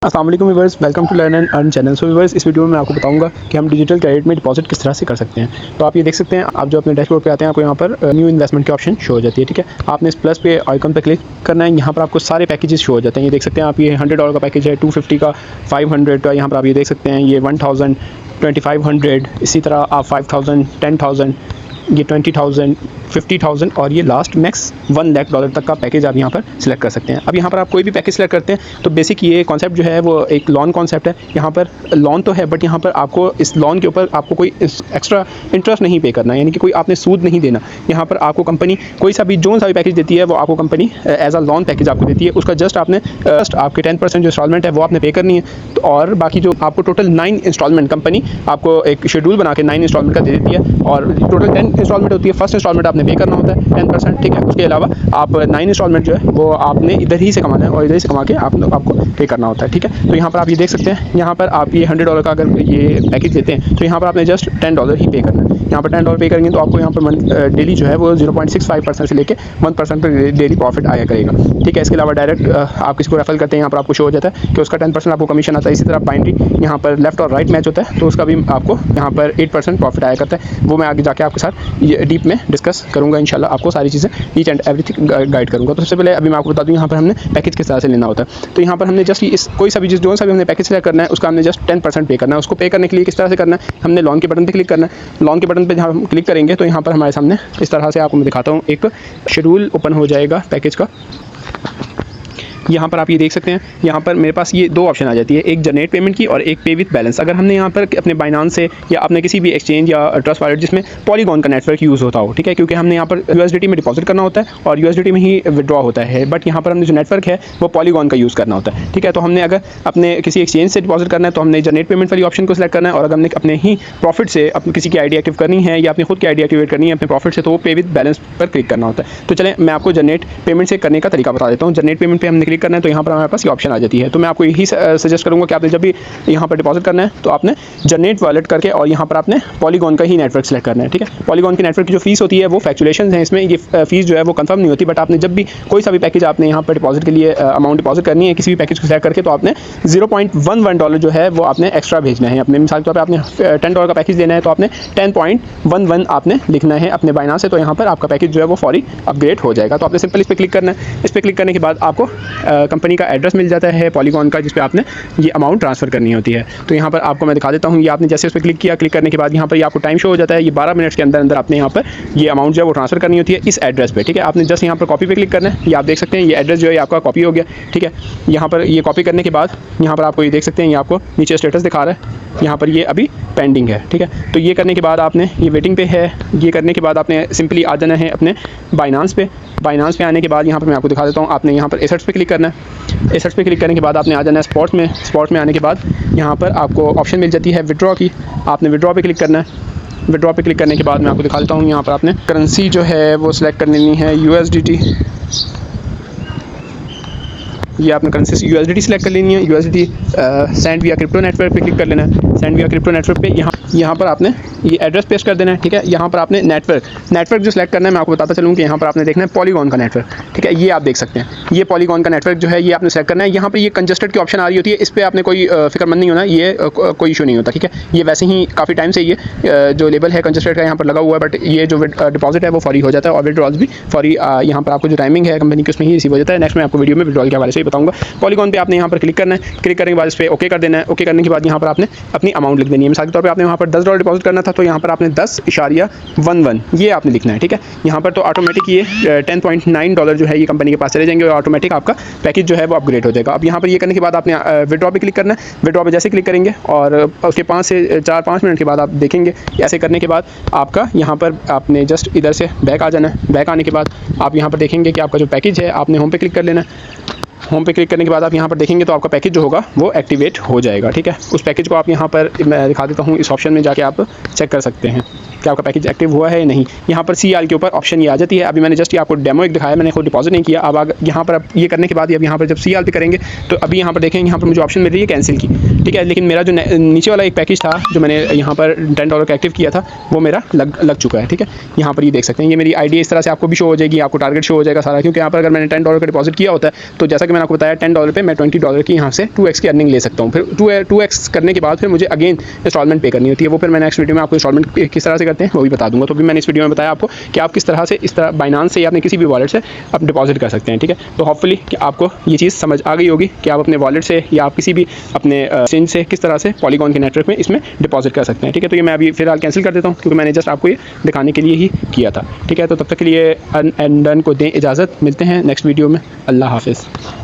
अस्सलाम वालेकुम viewers, welcome to learn and earn channel. So viewers, इस वीडियो में मैं आपको बताऊंगा कि हम डिजिटल क्रेडिट में डिपॉजिट किस तरह से कर सकते हैं। तो आप ये देख सकते हैं, आप जो अपने डैशबोर्ड पे आते हैं आपको यहाँ पर न्यू इन्वेस्टमेंट की ऑप्शन शो हो जाती है। ठीक है, आपने इस प्लस पे आइकन पे क्लिक करना है। यहाँ पर आपको सारे पैकेजेस शो हो जाते हैं। ये देख सकते हैं आप, ये $100 का पैकेज है, 250 का, 500 का। यहाँ पर आप ये देख सकते हैं, ये 1000, 2500, इसी तरह आप 5000, 10,000, ये 20,000, 50,000 और ये लास्ट मैक्स $1,00,000 तक का पैकेज आप यहाँ पर सिलेक्ट कर सकते हैं। अब यहाँ पर आप कोई भी पैकेज सिलेक्ट करते हैं तो बेसिक ये कॉन्सेप्ट जो है वो एक लोन कॉन्सेप्ट है। यहाँ पर लोन तो है, बट यहाँ पर आपको इस लोन के ऊपर आपको कोई एक्स्ट्रा इंटरेस्ट नहीं पे करना, यानी कि कोई आपने सूद नहीं देना। यहाँ पर आपको कंपनी कोई सा भी जो सा भी पैकेज देती है वो आपको company as a loan package आपको देती है। उसका जस्ट आपने आपके 10% जो इंस्टॉलमेंट है वो आपने पे करनी है। तो और बाकी जो आपको टोटल 9 इंस्टॉलमेंट कंपनी आपको एक शेड्यूल बना के 9 इंस्टॉलमेंट का दे देती है, और टोटल 10 इंस्टॉलमेंट होती है। फर्स्ट इंस्टॉलमेंट आपने पे करना होता है 10%। ठीक है, उसके अलावा आप 9 इंस्टॉलमेंट जो है वो आपने इधर ही से कमाना है और इधर ही से कमा के आपको पे करना होता है। ठीक है, तो यहाँ पर आप ये देख सकते हैं, यहाँ पर आप ये $100 का अगर ये पैकेज लेते हैं तो यहाँ पर आपने जस्ट $10 ही पे करना है। यहाँ पर $10 पे करेंगे तो आपको यहाँ पर डेली जो है वो 0.65% से लेकर 1% पर डेली प्रॉफिट आया करेगा। ठीक है, इसके अलावा डायरेक्ट आप किसी को रेफर करते हैं, यहाँ पर आपको शो हो जाता है कि उसका 10% आपको कमीशन आता है। इसी तरह बाइनरी यहाँ पर लेफ्ट और राइट मैच होता है तो उसका भी आपको यहाँ पर 8% प्रॉफिट आया करता है। वो मैं आगे जाके आपके साथ ये डीप में डिस्कस करूँगा इंशाल्लाह, आपको सारी चीज़ें ईच एंड एवरीथिंग गाइड करूँगा। तो सबसे पहले अभी मैं आपको बता दूँ यहाँ पर हमने पैकेज किस तरह से लेना होता है। तो यहाँ पर हमने जस्ट इस कोई सा भी जो सा भी हमने पैकेज सेलेक्ट करना है उसका हमने जस्ट 10% पे करना है। उसको पे करने के लिए किस तरह से करना है, हमने लोन के बटन पर क्लिक करना है। लोन के बटन पर जहाँ हम क्लिक करेंगे तो यहाँ पर हमारे सामने इस तरह से आपको मैं दिखाता हूँ, एक शेड्यूल ओपन हो जाएगा पैकेज का। यहाँ पर आप ये देख सकते हैं, यहाँ पर मेरे पास ये दो ऑप्शन आ जाती है, एक जनरेट पेमेंट की और एक पे विथ बैलेंस। अगर हमने यहाँ पर अपने बाइनांस से या अपने किसी भी एक्सचेंज या ट्रस्ट वॉलेट जिसमें पॉलीगॉन का नेटवर्क यूज़ होता हो, ठीक है, क्योंकि हमने यहाँ पर USDT में डिपॉजिट करना होता है और USDT में ही विड्रॉ होता है, बट यहाँ पर हमने जो नेटवर्क है वो पॉलीगॉन का यूज़ करना होता है। ठीक है, तो हमने अगर अपने किसी एक्सचेंज से डिपॉजिट करना है तो हमने जनरेट पेमेंट वाली ऑप्शन को सिलेक्ट करना है, और अगर हमने अपने ही प्रॉफिट से अपनी किसी की आईडी एक्टिव करनी है या अपनी खुद की आईडी एक्टिवेट करनी है अपने प्रॉफिट से, तो वो पे विथ बैलेंस पर क्लिक करना होता है। तो चलें मैं आपको जनरेट पेमेंट से करने का तरीका बता देता हूँ। जनरेट पेमेंट पर हमने क्लिक करना है तो यहाँ पर हमारे पास ये ऑप्शन आ जाती है। तो मैं आपको यही सजेस्ट करूंगा कि आपने जब भी यहाँ पर डिपॉजिट करना है तो आपने जनरेट वॉलेट करके और यहाँ पर आपने पॉलीगॉन का ही नेटवर्क सेलेक्ट करना है। ठीक है, पॉलीगॉन के नेटवर्क की जो फीस होती है वो फैक्चुलेशन है, इसमें ये फीस जो है वो कंफर्म नहीं होती, बट आपने जब भी कोई सा भी पैकेज आपने यहाँ पर डिपॉजिट के लिए अमाउंट डिपॉजिट करनी है किसी भी पैकेज को सेलेक्ट करके, तो आपने $0.11 जो है वो आपने एक्स्ट्रा भेजना है। अपने मिसाल के तौर पर आपने $10 का पैकेज लेना है तो आपने 10.11 आपने लिखना है अपने बाइनांस से, तो यहाँ पर आपका पैकेज जो है वो फौरी अपग्रेड हो जाएगा। तो आपने सिंपल इस पर क्लिक करना है। इस पर क्लिक करने के बाद आपको कंपनी का एड्रेस मिल जाता है पॉलीगॉन का, जिस पे आपने ये अमाउंट ट्रांसफर करनी होती है। तो यहाँ पर आपको मैं दिखा देता हूँ, ये आपने जैसे उस पर क्लिक किया, क्लिक करने के बाद यहाँ पर ये आपको टाइम शो हो जाता है। ये 12 मिनट्स के अंदर अंदर आपने यहाँ पर ये अमाउंट जो है वो ट्रांसफर करनी होती है इस एड्रेस पे। ठीक है, आपने जस्ट यहाँ पर कॉपी पे क्लिक करना है। ये आप देख सकते हैं ये एड्रेस जो है आपका कॉपी हो गया। ठीक है, यहाँ पर ये कॉपी करने के बाद यहाँ पर आपको ये देख सकते हैं, ये आपको नीचे स्टेटस दिखा रहा है, यहाँ पर ये अभी पेंडिंग है। ठीक है, तो ये करने के बाद आपने ये वेटिंग पे है। ये करने के बाद आपने सिंपली आ जाना है अपने बाइनांस पे। बाइनांस पे आने के बाद यहाँ पर मैं आपको दिखा देता हूँ, आपने यहाँ पर एसेट्स पे क्लिक करना है। एसेट्स पे क्लिक करने के बाद आपने आ जाना है स्पॉट्स में। स्पॉट्स में आने के बाद यहाँ पर आपको ऑप्शन मिल जाती है विड्रॉ की। आपने विड्रॉ पे क्लिक करना है। विड्रॉ पे क्लिक करने के बाद मैं आपको दिखा देता हूँ, यहाँ पर आपने करेंसी जो है वो सिलेक्ट कर लेनी है USDT। ये आपने करेंसी USDT सेलेक्ट कर लेनी है। USDT सेंड विया क्रिप्टो नेटवर्क पे क्लिक कर लेना है। सेंड विया क्रिप्टो नेटवर्क पे यहाँ पर आपने ये एड्रेस पेस्ट कर देना है। ठीक है, यहाँ पर आपने नेटवर्क जो सेलेक्ट करना है, मैं आपको बताता चलूँ कि यहाँ पर आपने देखना है पॉलीगॉन का नेटवर्क। ठीक है, ये आप देख सकते हैं, ये पॉलीगॉन का नेटवर्क जो है ये आपने सेलेक्ट करना है। यहाँ पर ये कंजस्टेड की ऑप्शन आ रही होती है, इस पर आपने कोई फिक्रमंद नहीं होना, ये कोई इशू नहीं होता। ठीक है, ये वैसे ही काफ़ी टाइम से ये जो लेबल है कंजस्टेड का यहाँ पर लगा हुआ है, बट ये जो डिपॉजिट है वो फौरी हो जाता है और विड्रॉल्स भी फौरी यहाँ पर आपको जो टाइमिंग है कंपनी की उसमें ही रिसीव हो जाता है। नेक्स्ट मैं आपको वीडियो में विड्रॉल के हवाले से ही बताऊँगा। पॉलीगॉन पे आपने यहाँ पर क्लिक करना है। क्लिक करने के बाद इस पर ओके कर देना है। ओके करने के बाद यहाँ पर आपने अपनी अमाउंट लिख देनी है। मिसाल के तौर पे आपने वहाँ पर $10 डिपॉजिट करना था तो यहाँ पर आपने 10.11 ये आपने लिखना है। ठीक है, यहाँ पर तो ऑटोमेटिक ये $10.9 जो है ये कंपनी के पास चले जाएंगे और ऑटोमेटिक आपका पैकेज जो है वो अपग्रेड हो जाएगा। अब यहाँ पर ये करने के बाद आपने विड्रॉ पे क्लिक करना है। विड्रॉ पे जैसे क्लिक करेंगे और उसके 5 से 4-5 मिनट के बाद आप देखेंगे, ऐसे करने के बाद आपका यहाँ पर आपने जस्ट इधर से बैक आ जाना है। बैक आने के बाद आप यहाँ पर देखेंगे कि आपका जो पैकेज है, आपने होम पे क्लिक कर लेना है। होम पे क्लिक करने के बाद आप यहाँ पर देखेंगे तो आपका पैकेज जो होगा वो एक्टिवेट हो जाएगा। ठीक है, उस पैकेज को आप यहाँ पर मैं दिखा देता हूँ, इस ऑप्शन में जाके आप चेक कर सकते हैं कि आपका पैकेज एक्टिव हुआ है या नहीं। यहाँ पर CR के ऊपर ऑप्शन ये आ जाती है। अभी मैंने जस्ट आपको डेमो एक दिखाया, मैंने खुद डिपॉजिट नहीं किया। अब यहाँ पर ये करने के बाद अब यहाँ पर जब CR पे करेंगे तो अभी यहाँ पर देखेंगे, यहाँ पर मुझे ऑप्शन मिल रही है कैंसिल की। ठीक है। लेकिन मेरा जो नीचे वाला एक पैकेज था जो मैंने यहाँ पर $10 का एक्टिव किया था वो मेरा लग चुका है। ठीक है, यहाँ पर ये देख सकते हैं, ये मेरी आईडी इस तरह से आपको भी शो हो जाएगी, आपको टारगेट शो हो जाएगा सारा, क्योंकि यहाँ पर अगर मैंने $10 का डिपॉजिट किया होता है तो जैसा कि मैंने आपको बताया $10 पे मैं $20 की यहाँ से 2x की अर्निंग ले सकता हूँ। फिर 2x करने के बाद फिर मुझे अगेन इंस्टॉलमेंट पे करनी होती है। वो फिर मैं नेक्स्ट वीडियो में आपको इंस्टॉलमेंट किस तरह से करते हैं वो भी बता दूंगा। तो भी मैंने इस वीडियो में बताया आपको कि आप किस तरह से इस तरह बाइनांस से या अपने किसी भी वॉलेट से आप डिपॉजिट कर सकते हैं। ठीक है, तो होपफुली कि आपको ये चीज़ समझ आ गई होगी कि आप अपने वॉलेट से या आप किसी भी अपने एक्सचेंज से किस तरह से पॉलीगॉन के नेटवर्क में इसमें डिपॉजिट कर सकते हैं। ठीक है, तो ये मैं अभी फिलहाल कैंसिल कर देता हूँ क्योंकि मैंने जस्ट आपको ये दिखाने के लिए ही किया था। ठीक है, तो तब तक के लिए अर्न एंड डन को दें इजाज़त, मिलते हैं नेक्स्ट वीडियो में। अल्लाह हाफिज़।